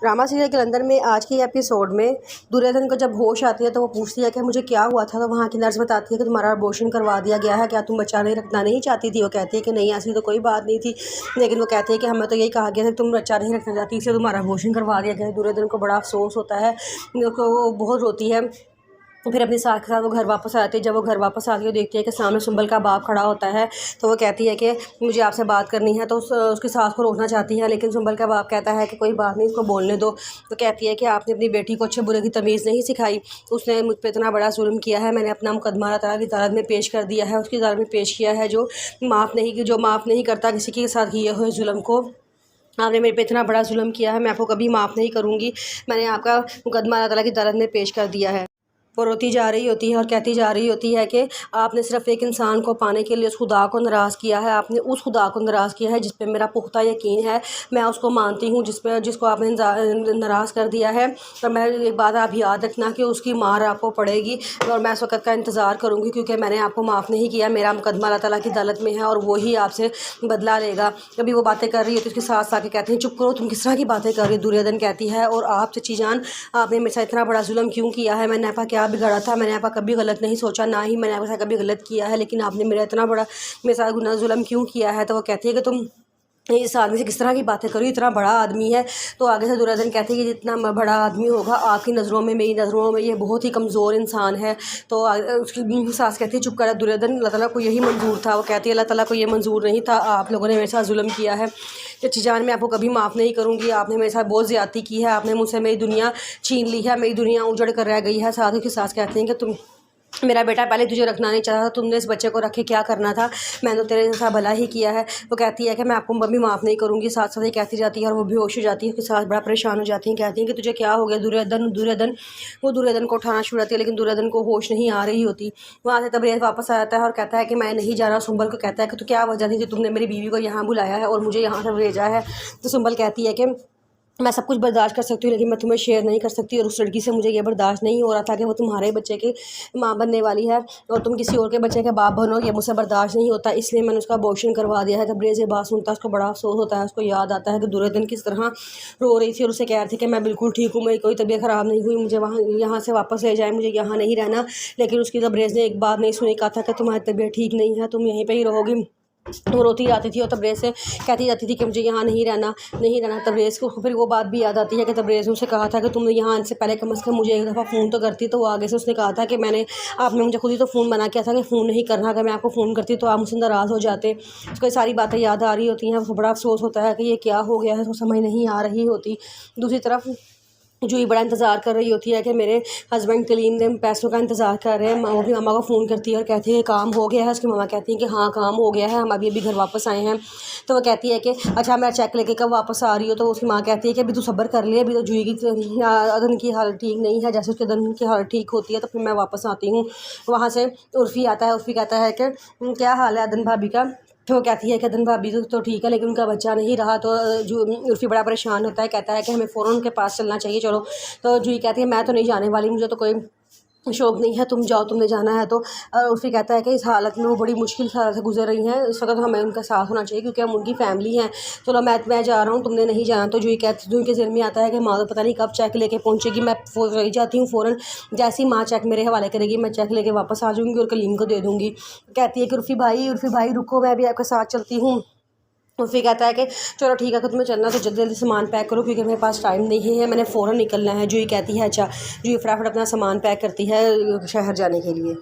Drama serial कलंदर में आज के एपिसोड में दुर्योधन को जब होश आती है तो वो पूछती है कि मुझे क्या हुआ था। तो वहाँ की नर्स बताती है कि तुम्हारा अबॉर्शन करवा दिया गया है, क्या तुम बच्चा नहीं रखना नहीं चाहती थी। वो कहती है कि नहीं, ऐसी तो कोई बात नहीं थी, लेकिन वो कहती है कि हमें तो यही कहा गया था तुम बच्चा नहीं रखना चाहती, इसलिए तुम्हारा अबॉर्शन करवा दिया गया है। दुर्योधन को बड़ा अफसोस होता है, वो बहुत रोती है। फिर अपनी सास के साथ वो घर वापस आती है। जब वो घर वापस आती है, देखती है कि सामने सुंबल का बाप खड़ा होता है। तो वो कहती है कि मुझे आपसे बात करनी है। तो उसकी सास को रोकना चाहती है, लेकिन सुंबल का बाप कहता है कि कोई बात नहीं, इसको बोलने दो। तो कहती है कि आपने अपनी बेटी को अच्छे बुरे की तमीज़ नहीं सिखाई, उसने मुझ पर इतना बड़ा जुल्म किया है, मैंने अपना मुकदमा अल्लाह ताला की अदालत में पेश कर दिया है, उसकी अदालत में पेश किया है, जो माफ़ नहीं करता किसी के साथ किए हुए जुल्म को। आपने मेरे पे इतना बड़ा जुल्म किया है, मैं आपको कभी माफ़ नहीं करूँगी। मैंने आपका मुकदमा अल्लाह ताला की अदालत में पेश कर दिया है। वो रोती जा रही होती है और कहती जा रही होती है कि आपने सिर्फ़ एक इंसान को पाने के लिए उस खुदा को नाराज़ किया है, आपने उस खुदा को नाराज़ किया है जिस पे मेरा पुख्ता यकीन है, मैं उसको मानती हूँ, जिसको आपने नाराज़ कर दिया है। और मैं एक बात आप याद रखना कि उसकी मार आपको पड़ेगी, और मैं उस वक़्त का इंतज़ार करूँगी, क्योंकि मैंने आपको माफ़ नहीं किया। मेरा मुकदमा अल्लाह ताला की अदालत में है और वो ही आपसे बदला लेगा। कभी वो बातें कर रही होती है, उसके साथ आके कहते हैं चुप करो, तुम किस तरह की बातें कर रही हो। दुर्योधन कहती है, और आप चची जान, आपने मेरे साथ इतना बड़ा जुल्म क्यों किया है, मैंने आपका क्या बिगाड़ा था, मैंने आपका कभी गलत नहीं सोचा, ना ही मैंने आपके साथ कभी गलत किया है, लेकिन आपने मेरा इतना बड़ा मेरे साथ गुनाह जुल्म क्यों किया है। तो वो कहती है कि तुम इस आदमी से किस तरह की बातें करो, इतना बड़ा आदमी है। तो आगे से दुर्योधन कहते हैं कि जितना बड़ा आदमी होगा आपकी नज़रों में, मेरी नज़रों में ये बहुत ही कमज़ोर इंसान है। तो उसकी सास कहती है चुप कर दुर्योधन, अल्लाह ताला को यही मंजूर था। वो कहती है अल्लाह ताला को ये मंजूर नहीं था, आप लोगों ने मेरे साथ जुल्म किया है। चची जान, मैं आपको कभी माफ़ नहीं करूँगी, आपने मेरे साथ बहुत ज़्यादती की है, आपने मुझसे मेरी दुनिया छीन ली है, मेरी दुनिया उजड़ कर रह गई है। साथ ही उसकी सास कहती हैं कि तुम मेरा बेटा पहले तुझे रखना नहीं चाहता था, तुमने इस बच्चे को रख के क्या करना था, मैंने तो तेरे साथ भला ही किया है। वो कहती है कि मैं आपको कभी माफ़ नहीं करूँगी। साथ साथ ही कहती जाती है और वो बेहोश हो जाती है। उसके साथ बड़ा परेशान हो जाती हैं, कहती हैं कि तुझे क्या हो गया दुर्योधन, दुर्योधन। वो दुर्योधन को उठाना शुरू करती है, लेकिन दुर्योधन को होश नहीं आ रही होती। वहाँ से तबरेज़ वापस आ जाता है और कहता है कि मैं नहीं जा रहा। सुंबल को कहता है कि तो क्या वजह थी कि तुमने मेरी बीवी को यहाँ बुलाया है और मुझे यहाँ से भेजा है। तो सुंबल कहती है कि मैं सब कुछ बर्दाश्त कर सकती हूँ, लेकिन मैं तुम्हें शेयर नहीं कर सकती, और उस लड़की से मुझे ये बर्दाश्त नहीं हो रहा था कि वो तुम्हारे बच्चे की माँ बनने वाली है और तुम किसी और के बच्चे के बाप बनो, ये मुझसे बर्दाश्त नहीं होता, इसलिए मैंने उसका अबॉर्शन करवा दिया है। जब रेज़ ये बात सुनता है उसको बड़ा अफसोस होता है। उसको याद आता है कि दुर्योधन किस तरह रो रही थी और उसे कह रही थी कि मैं बिल्कुल ठीक हूँ, मेरी कोई तबीयत ख़राब नहीं हुई, मुझे वहाँ यहाँ से वापस ले जाए, मुझे यहाँ नहीं रहना। लेकिन उसकी तबरेज़ ने एक बात नहीं सुनी, कहा था कि तुम्हारी तबीयत ठीक नहीं है, तुम यहीं पर ही रहोगी। वो रोती जाती थी और तबरेज़ से कहती जाती थी कि मुझे यहाँ नहीं रहना। तबरेज़ को फिर वो बात भी याद आती है कि तबरेज़ ने उसे कहा था कि तुम यहाँ आने से पहले कम से कम मुझे एक दफ़ा फ़ोन तो करती। तो वो आगे से उसने कहा था कि आपने मुझे खुद ही तो फ़ोन मना किया था कि फ़ोन नहीं करना, अगर मैं आपको फ़ोन करती तो आप मुझसे नाराज़ हो जाते। उसको सारी बातें याद आ रही होती हैं। उसको बड़ा अफसोस होता है कि ये क्या हो गया है, उसको समझ नहीं आ रही होती। दूसरी तरफ जूही बड़ा इंतज़ार कर रही होती है कि मेरे हस्बैंड कलीम ने पैसों का इंतज़ार कर रहे हैं। वो अपनी मामा को फ़ोन करती है और कहती है काम हो गया है। उसकी मामा कहती है कि हाँ काम हो गया है, हम अभी घर वापस आए हैं। तो वो कहती है कि अच्छा मैं चेक लेके कब वापस आ रही हो। तो उसकी माँ कहती है कि अभी तू सब्र कर ले, अभी तो जूही की अदन की हालत ठीक नहीं है, जैसे उसके अदन की हालत ठीक होती है तो फिर मैं वापस आती हूँ। वहाँ से उर्फ़ी आता है। उर्फ़ी कहता है कि क्या हाल है अदन भाभी का। तो वो कहती है कि अदन भाभी तो ठीक है, लेकिन उनका बच्चा नहीं रहा। तो जो उर्फ़ी बड़ा परेशान होता है, कहता है कि हमें फ़ौरन उनके पास चलना चाहिए, चलो। तो जूही कहती है मैं तो नहीं जाने वाली, मुझे तो कोई शौक़ नहीं है, तुम जाओ, तुमने जाना है तो। उर्फ़ी कहता है कि इस हालत में वो बड़ी मुश्किल से गुजर रही हैं, इस वक्त हमें उनका साथ होना चाहिए क्योंकि हम उनकी फैमिली हैं। चलो मैं जा रहा हूँ, तुमने नहीं जाना। तो जूही के ज़हन में आता है कि माँ तो पता नहीं कब चेक लेके पहुँचेगी, मैं चली जाती हूँ फ़ौरन, जैसे ही माँ चेक मेरे हवाले करेगी मैं चेक लेके वापस आ जाऊँगी और कलीम को दे दूँगी। कहती है कि उर्फ़ी भाई रुको, मैं भी आपके साथ चलती हूँ। फिर कहता है कि चलो ठीक है, अगर तुम्हें चलना तो जल्दी जल्दी सामान पैक करो क्योंकि मेरे पास टाइम नहीं है, मैंने फ़ौरन निकलना है। जूही कहती है अच्छा। जूही फटाफट अपना सामान पैक करती है शहर जाने के लिए।